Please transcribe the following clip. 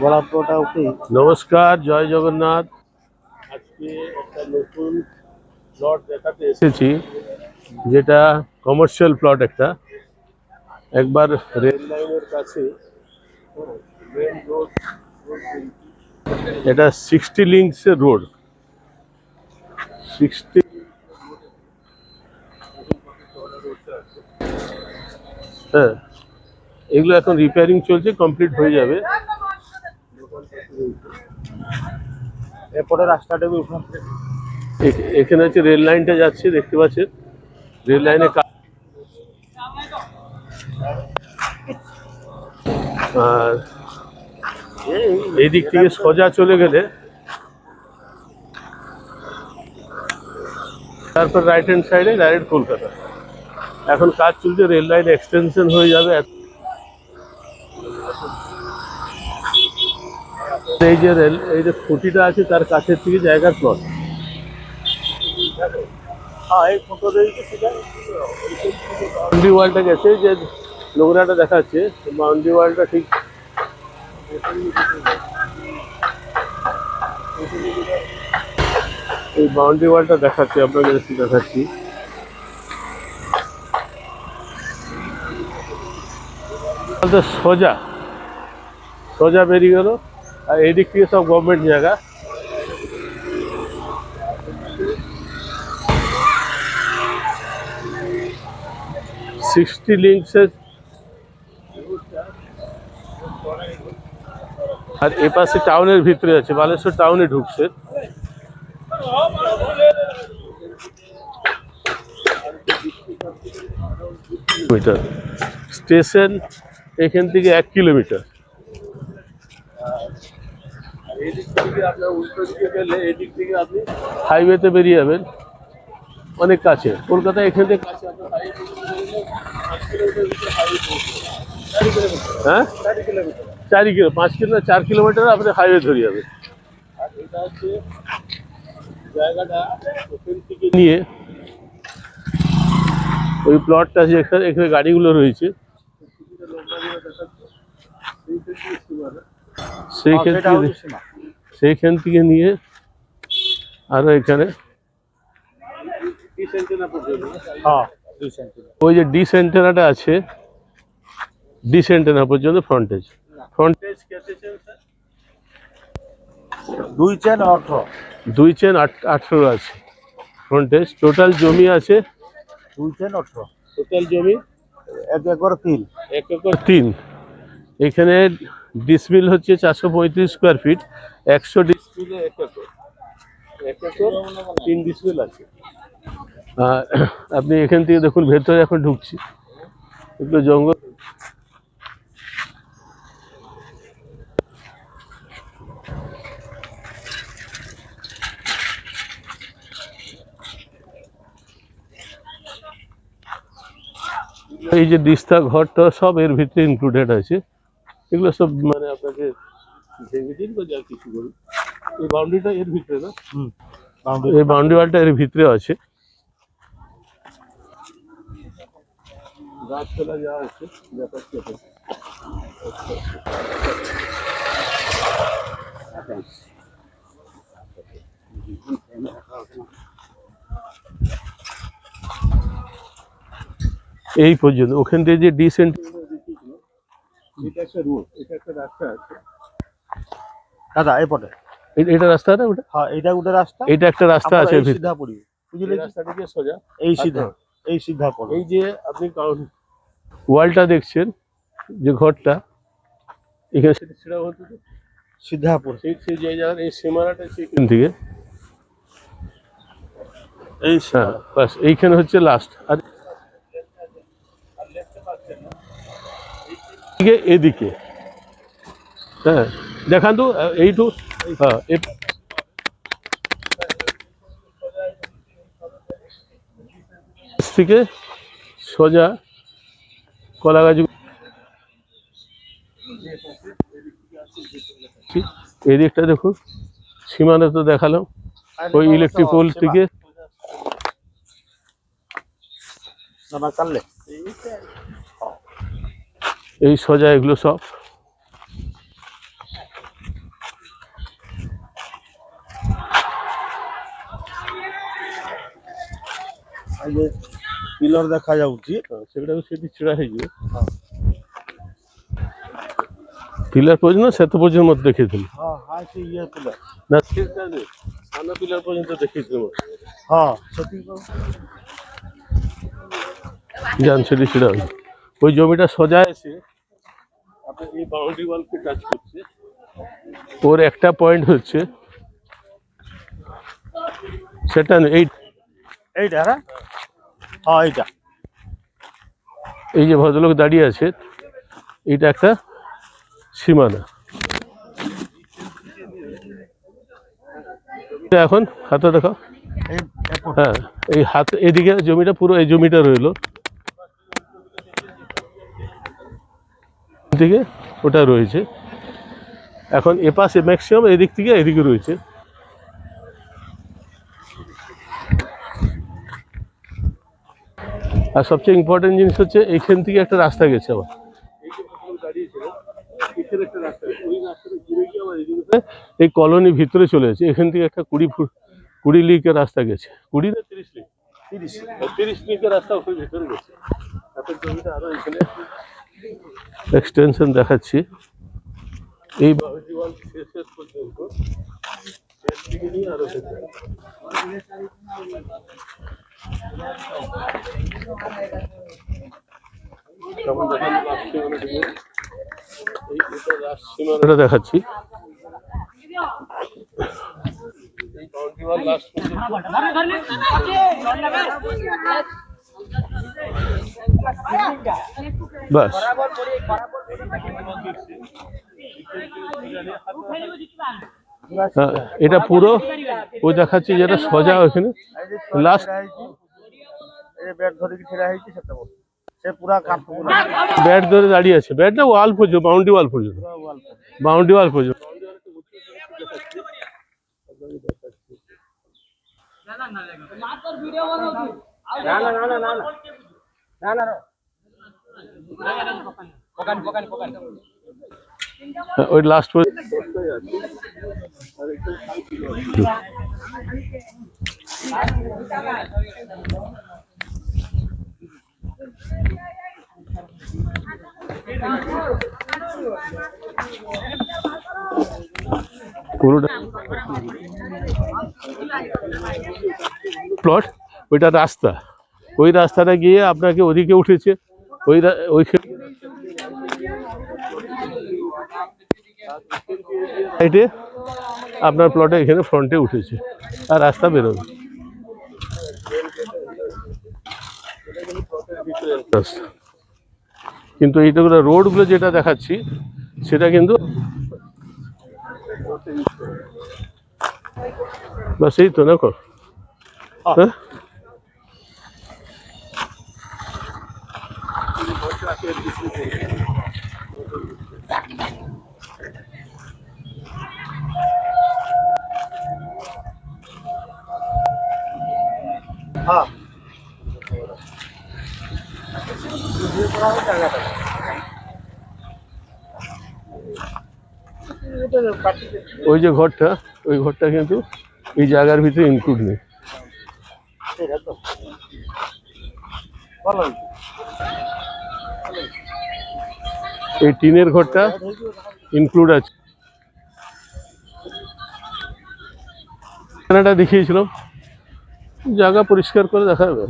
গোলাপটা ওকে। নমস্কার, জয় জগন্নাথ। আজকে একটা নতুন প্লট দেখাতে এসেছি, যেটা কমার্শিয়াল প্লট একটা, একবার রেল লাইনের কাছে, মেন রোড। এটা 60 লিঙ্কস রোড, 60। হ্যাঁ, এগুলো এখন রিপেয়ারিং চলছে, কমপ্লিট হয়ে যাবে। এরপরে রাস্তাটা উঠান। এখানে হচ্ছে রেল লাইনটা যাচ্ছে, দেখতে পাচ্ছেন রেল লাইনে। আর এই দিক থেকে সোজা চলে গেলে তারপর রাইট হ্যান্ড সাইডে ডাইরেক্ট কলকাতা। এখন কাজ চলছে, রেল লাইন এক্সটেনশন হয়ে যাবে। এই যে খুঁটিটা আছে তার কাছের থেকে জায়গার প্লট। হ্যাঁ, এই ফটো দেখি সেটা। বাউন্ডারি ওয়ালটা গেছে, যে নোংরাটা দেখাচ্ছে বাউন্ডারি ওয়ালটা ঠিক এই বাউন্ডারি ওয়ালটা দেখাচ্ছে, আপনাকে দেখাচ্ছি। সোজা সোজা বেরিয়ে গেল, আর এই দিক থেকে সব গভর্নমেন্ট জায়গা। সিক্সটি লিঙ্কসের, আর এ পাশে টাউনের ভিতরে আছে, বালেশ্বর টাউনে ঢুকছে। মিটার স্টেশন এখান থেকে 1 কিলোমিটার। এদিক থেকে আপনার উল্টো দিকে গেলে এদিক থেকে আপনি হাইওয়েতে বেরিয়ে যাবেন, অনেক কাছে। কলকাতা এখান থেকে কাছে, আপনার হাইওয়ে 5 কিলোমিটার ভিতরে হাইওয়ে পৌঁছে। হ্যাঁ, 4 কিলোমিটার, 5 কিলোমিটার 4 কিলোমিটার আপনি হাইওয়ে ধরে যাবেন। আর এটা হচ্ছে জায়গাটা, ওখান থেকে নিয়ে ওই প্লটটা আছে, এখানে গাড়িগুলো রয়েছে, সেইখান থেকে নিয়ে আরো এখানে ওই যে ডি সেন্টেনাটা আছে, ডি সেন্টেনা পর্যন্ত ফ্রন্টেজ। Frontage 2 chain 18। 2 চেন 18 আছে ফ্রন্টেজ। টোটাল জমি আছে 2 চেন 18। টোটাল জমি 1 একর 3। 1 একর 3। এখানে ডিসমিল হচ্ছে 435 স্কোয়ার ফিট। 100 ডিসমিলে 1 একর, 1 একর 3 ডিসমিল আছে। আপনি এখান থেকে দেখুন, ভেতরে এখন ঢুকছি, এগুলো জঙ্গল। এই যে দিস্তা ঘরটা সব এর ভিতরে ইনক্লুডেড আছে। এগুলো সব মানে আপনাকে ভেঙে দিন বা যা কিছু করুন। এই বাউন্ডারিটা এর ভিতরে না, এই বাউন্ডারি ওয়ালটা এর ভিতরে আছে। গাছপালা যা আছে দেখাচ্ছি আপনাকে। এই পর্যন্ত ওখান থেকে যে ডিসেন্ট, এটা একটা রোড, এটা একটা রাস্তা আছে দাদা এপটে। এটা রাস্তা না ওটা? হ্যাঁ, এটা একটা রাস্তা, এটা একটা রাস্তা আছে এই সিধা পড়ি, বুঝলে? রাস্তাটা কি সোজা এই সিধা, এই সিধা পড়ি। এই যে আপনি ওয়ালটা দেখছেন, যে ঘরটা এখানে সেটা হচ্ছে সিধা পড়ি, সেই যে জায়গার এই সীমানাটা সেখান থেকে এই বাস এইখানে হচ্ছে লাস্ট। আর এদিকে হ্যাঁ দেখান তো এইটু। হ্যাঁ, থেকে সোজা কলাগাছি, এদিকটা দেখুন সীমানা তো দেখালাম। ওই ইলেকট্রিক পোল থেকে এই সোজা এগুলো সব। যে ପିଲର ଦେଖାଯାଉଛି ସେଗୁଡ଼ାକୁ ସେଠି ଛିଡ଼ା ହେଇଯିବେ। ହଁ ପିଲାର ପର୍ଯ୍ୟନ୍ତ ସେତେ ପର୍ଯ୍ୟନ୍ତ ମୋତେ ଦେଖେଇଥିଲି ହଁ ହଁ ସେ ଇଏ ପିଲର ନା ସେଟା ନୁହେଁ, ସାନ ପିଲାର ପର୍ଯ୍ୟନ୍ତ ଦେଖେଇଥିଲି ମୋତେ। ହଁ ସେତିକି যান সেটি ছিড়া হলো। ওই জমিটা সোজা এসে আপনার এই বাউন্ডারি ওয়ালকে টাচ করছে। ওর একটা পয়েন্ট হচ্ছে সেটা এই এইটা হ্যাঁ হ্যাঁ এইটা এই যে ভদ্রলোক দাঁড়িয়ে আছে এইটা একটা সীমানা। এখন হাতে দেখো, এই এরপর হ্যাঁ এই হাত এদিকে জমিটা পুরো এই জমিটা রইলো, দিকে ওটা রয়েছে। এখন এপাশে ম্যাক্সিমাম এদিক থেকে এদিকে রয়েছে। আর সবচেয়ে ইম্পর্টেন্ট জিনিস হচ্ছে এইখান থেকে একটা রাস্তা গেছে আবার, এই কলোনি ভিতরে চলে গেছে। এখান থেকে একটা 20 লিকের রাস্তা গেছে, 20 না 30 লিক, 30 লিকের রাস্তা ওখানে ভিতরে গেছে। জমিটা আরো এখানে এক্সটেনশন দেখাচ্ছি এই বাউন্ডারি ওয়াল শেষ পর্যন্ত, শেষ থেকে নিয়ে আরো ভেতরে। এটা দেখাচ্ছি বাস। এটা পুরো ওই দেখাচ্ছি যেটা সোজা ওখানে লাস্ট ব্যাট ধরে কি ছেড়া হয়েছে সেটা বল সে পুরা কাপ ব্যাট ধরে দাঁড়িয়ে আছে, ব্যাট না ওয়াল পর্যন্ত, বাউন্ডারি ওয়াল পর্যন্ত, বাউন্ডারি ওয়াল পর্যন্ত। ওই লাস্ট পুরোটা প্লট, ওইটা রাস্তা, ওই রাস্তাটা গিয়ে আপনাকে ওদিকে উঠেছে, ওইখানে সাইডে আপনার প্লটে এখানে ফ্রন্টে উঠেছে আর রাস্তা বেরোবে। কিন্তু এইগুলো রোডগুলো যেটা দেখাচ্ছি সেটা কিন্তু বাস এই তো দেখো। হ্যাঁ হ্যাঁ ওই যে ঘরটা, ওই ঘরটা কিন্তু এই জায়গার ভিতরে ইনক্লুড নেই। এই টিনের ঘরটা ইনক্লুড আছে। দেখিয়েছিলাম, জায়গা পরিষ্কার করে দেখা যাবে।